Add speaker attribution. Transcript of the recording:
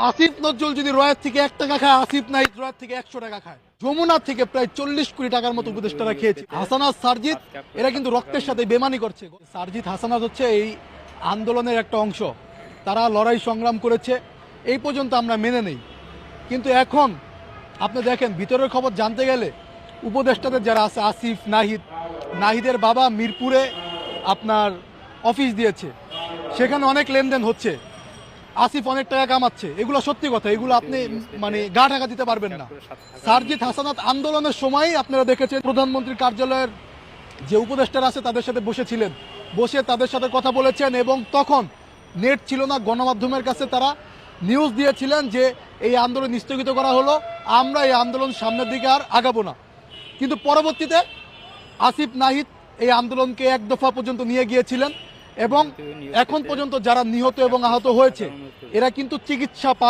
Speaker 1: আসিফ নজরুল যদি রয়ের থেকে 1 টাকা খায়, আসিফ নাহিদ রয়ের থেকে 100 টাকা খায়। যমুনা থেকে প্রায় 40 কোটি টাকার মতো উপদেষ্টারা খেয়েছে। হাসানাত সারজিৎ এরা কিন্তু রক্তের সাথে বেমানি করছে। সারজিৎ হাসানাত হচ্ছে এই আন্দোলনের একটা অংশ, তারা লড়াই সংগ্রাম করেছে, এই পর্যন্ত আমরা মেনে নেই। কিন্তু এখন আপনি দেখেন ভিতরের খবর জানতে গেলে উপদেষ্টাদের যারা আছে আসিফ নাহিদ, নাহিদের বাবা মিরপুরে আপনার অফিস দিয়েছে, সেখানে অনেক লেনদেন হচ্ছে, আসিফ অনেক টাকা কামাচ্ছে, এগুলো সত্যি কথা, এগুলো আপনি মানে গা ঢাকা দিতে পারবেন না। সারজিৎ হাসানাত আন্দোলনের সময় আপনারা দেখেছেন প্রধানমন্ত্রীর কার্যালয়ের যে উপদেষ্টারা আছে তাদের সাথে বসেছিলেন, বসে তাদের সাথে কথা বলেছেন, এবং তখন নেট ছিল না, গণমাধ্যমের কাছে তারা নিউজ দিয়েছিলেন যে এই আন্দোলন স্থগিত করা হলো, আমরা এই আন্দোলন সামনের দিকে আর আগাবো না। কিন্তু পরবর্তীতে আসিফ নাহিদ এই আন্দোলনকে 1 দফা পর্যন্ত নিয়ে গিয়েছিলেন, এবং এখন পর্যন্ত যারা নিহত এবং আহত হয়েছে এরা কিন্তু চিকিৎসা